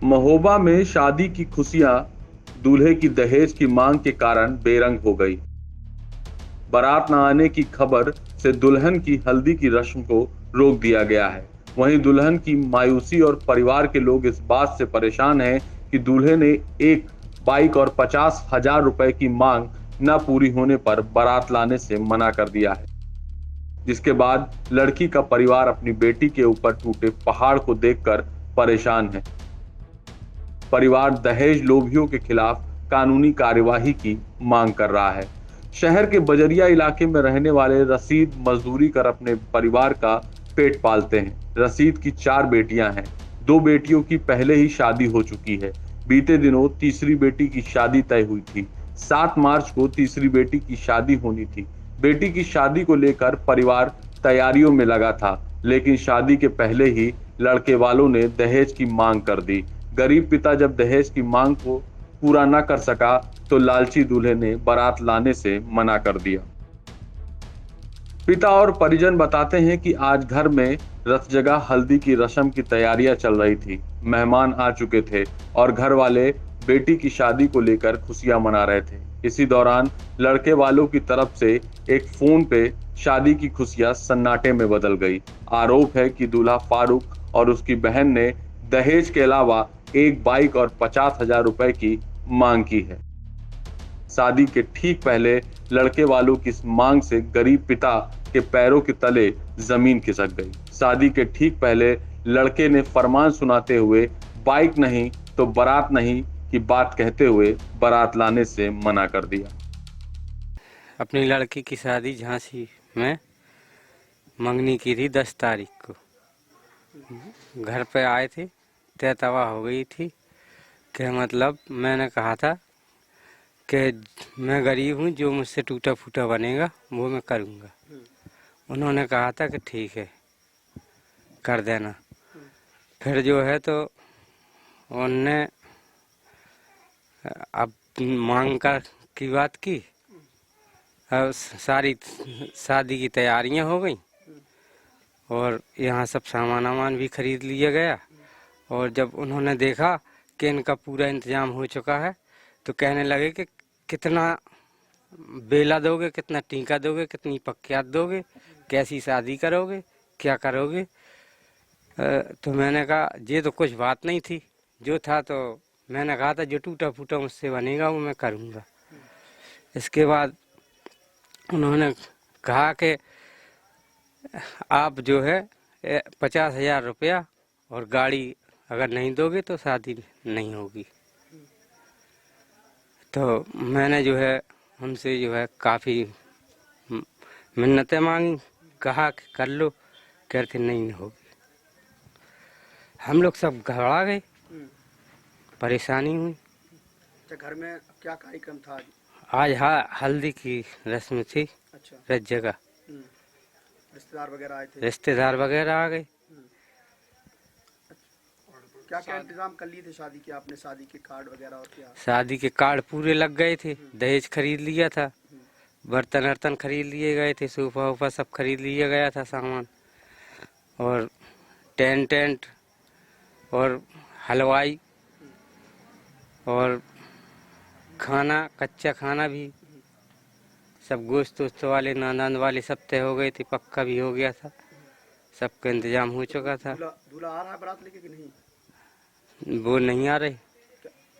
महोबा में शादी की खुशियां दूल्हे की दहेज की मांग के कारण बेरंग हो गई। बारात न आने की खबर से दुल्हन की हल्दी की रस्म को रोक दिया गया है। वहीं दुल्हन की मायूसी और परिवार के लोग इस बात से परेशान हैं कि दूल्हे ने एक बाइक और 50,000 रुपए की मांग न पूरी होने पर बारात लाने से मना कर दिया है, जिसके बाद लड़की का परिवार अपनी बेटी के ऊपर टूटे पहाड़ को देखकर परेशान है। परिवार दहेज लोभियों के खिलाफ कानूनी कार्यवाही की मांग कर रहा है। शहर के बजरिया इलाके में रहने वाले रशीद मजदूरी कर अपने परिवार का पेट पालते हैं। रशीद की 4 बेटियां हैं। 2 बेटियों की पहले ही शादी हो चुकी है। बीते दिनों तीसरी बेटी की शादी तय हुई थी। 7 मार्च को तीसरी बेटी की शादी होनी थी। बेटी की शादी को लेकर परिवार तैयारियों में लगा था, लेकिन शादी के पहले ही लड़के वालों ने दहेज की मांग कर दी। गरीब पिता जब दहेज की मांग को पूरा न कर सका तो लालची दूल्हे ने बारात लाने से मना कर दिया। पिता और परिजन बताते हैं कि आज घर में रत जगह हल्दी की रस्म की तैयारियां चल रही थी। मेहमान आ चुके थे और घर वाले बेटी की शादी को लेकर खुशियां मना रहे थे। इसी दौरान लड़के वालों की तरफ से एक फोन पे शादी की खुशियां सन्नाटे में बदल गई। आरोप है कि दूल्हा फारूक और उसकी बहन ने दहेज के अलावा एक बाइक और 50,000 रुपए की मांग की है। शादी के ठीक पहले लड़के वालों की इस मांग से गरीब पिता के पैरों के तले जमीन खिसक गई। शादी के ठीक पहले लड़के ने फरमान सुनाते हुए बाइक नहीं तो बारात नहीं की बात कहते हुए बारात लाने से मना कर दिया। अपनी लड़की की शादी झांसी में मंगनी की थी 10 तारीख को। घर पे आए थे, तय तवा हो गई थी कि मतलब मैंने कहा था कि मैं गरीब हूँ, जो मुझसे टूटा फूटा बनेगा वो मैं करूँगा। उन्होंने कहा था कि ठीक है कर देना। फिर जो है तो उनने अब मांग की बात की। अब सारी शादी की तैयारियां हो गई और यहाँ सब सामान वामान भी खरीद लिया गया। और जब उन्होंने देखा कि इनका पूरा इंतजाम हो चुका है तो कहने लगे कि कितना बेला दोगे, कितना टीका दोगे, कितनी पक्यात दोगे, कैसी शादी करोगे, क्या करोगे। तो मैंने कहा ये तो कुछ बात नहीं थी, जो था तो मैंने कहा था जो टूटा फूटा मुझसे बनेगा वो मैं करूँगा। इसके बाद उन्होंने कहा कि आप जो है 50,000 रुपया और गाड़ी अगर नहीं दोगे तो शादी नहीं होगी। तो मैंने जो है उनसे जो है काफ़ी मिन्नतें मांगी, कहा कि कर लो, कहते नहीं होगी। हम लोग सब घबरा गए, परेशानी हुई। अच्छा, घर में क्या कार्यक्रम था आज हल्दी की रस्म थी। अच्छा, रत जगह रिश्तेदार वगैरह आए थे? रिश्तेदार वगैरह आ गए। क्या क्या इंतजाम कर लिए थे शादी के आपने? शादी के कार्ड वगैरह और क्या? शादी के कार्ड पूरे लग गए थे, दहेज खरीद लिया था, बर्तन वर्तन खरीद लिए गए थे, सोफा वोफा सब खरीद लिया गया था सामान, और टेंट और हलवाई और खाना, कच्चा खाना भी सब, गोश्त वोश्त वाले नान वाले सब तय हो गए थे, पक्का भी हो गया था, सबका इंतजाम हो चुका था। दूल्हा आ रहा है बारात लेके कि नहीं? वो नहीं आ रहे,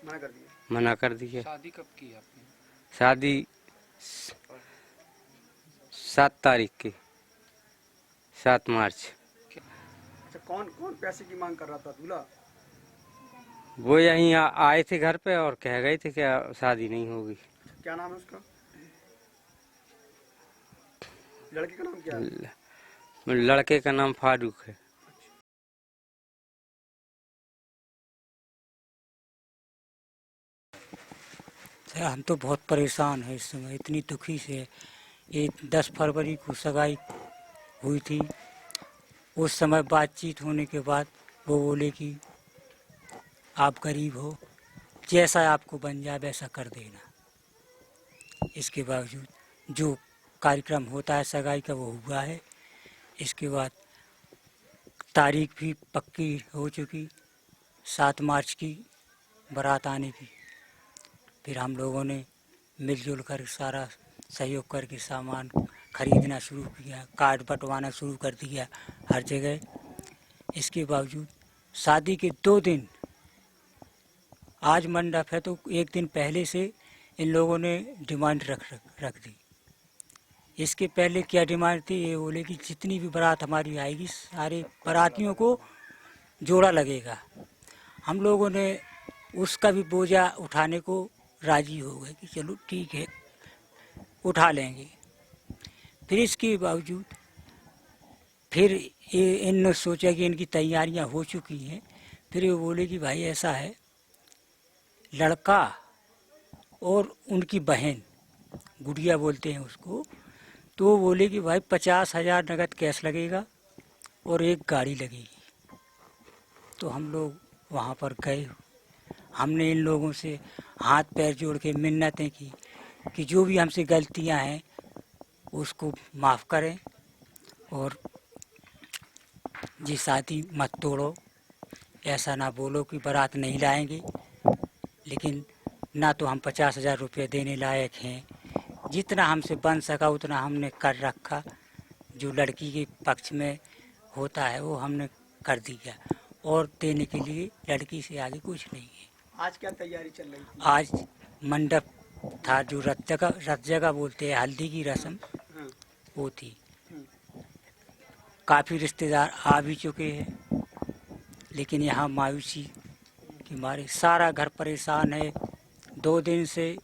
मना कर दिया? मना कर दिया। शादी कब की आपने? शादी 7 तारीख की, 7 मार्च। अच्छा, कौन कौन पैसे की मांग कर रहा था? दूल्हा? वो यहीं आए थे घर पे और कह गए थे कि शादी नहीं होगी। अच्छा, क्या नाम है उसका? लड़के का नाम क्या है? लड़के का नाम फारूक है। हम तो बहुत परेशान हैं इस समय, इतनी दुखी से। ये 10 फरवरी को सगाई हुई थी। उस समय बातचीत होने के बाद वो बोले कि आप गरीब हो, जैसा आपको बन जाए वैसा कर देना। इसके बावजूद जो कार्यक्रम होता है सगाई का वो हुआ है। इसके बाद तारीख भी पक्की हो चुकी, 7 मार्च की बारात आने की। फिर हम लोगों ने मिलजुल कर सारा सहयोग करके सामान खरीदना शुरू किया, कार्ड बंटवाना शुरू कर दिया हर जगह। इसके बावजूद शादी के 2 दिन, आज मंडप है तो 1 दिन पहले से इन लोगों ने डिमांड रख दी। इसके पहले क्या डिमांड थी, ये बोले कि जितनी भी बारात हमारी आएगी सारे बारातियों को जोड़ा लगेगा। हम लोगों ने उसका भी बोझा उठाने को राजी हो गए कि चलो ठीक है उठा लेंगे। फिर इसके बावजूद फिर इन्होंने सोचा कि इनकी तैयारियां हो चुकी हैं। फिर वो बोले कि भाई ऐसा है, लड़का और उनकी बहन, गुड़िया बोलते हैं उसको, तो वो बोले कि भाई 50,000 नगद कैश लगेगा और एक गाड़ी लगेगी। तो हम लोग वहाँ पर गए। हमने इन लोगों से हाथ पैर जोड़ के मिन्नतें की कि जो भी हमसे गलतियां हैं उसको माफ़ करें और जी शादी मत तोड़ो, ऐसा ना बोलो कि बारात नहीं लाएंगे। लेकिन ना तो हम 50,000 रुपये देने लायक हैं। जितना हमसे बन सका उतना हमने कर रखा। जो लड़की के पक्ष में होता है वो हमने कर दिया और देने के लिए लड़की से आगे कुछ नहीं है। आज क्या तैयारी चल रही थी? आज मंडप था, जो रत जगह बोलते हैं, हल्दी की रस्म वो थी। काफ़ी रिश्तेदार आ भी चुके हैं, लेकिन यहाँ मायूसी के मारे सारा घर परेशान है। 2 दिन से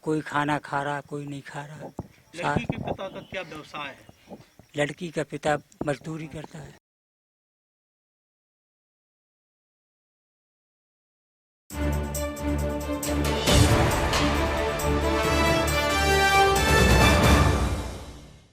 कोई खाना खा रहा, कोई नहीं खा रहा। लड़की के पिता का क्या व्यवसाय है? लड़की का पिता मजदूरी करता है।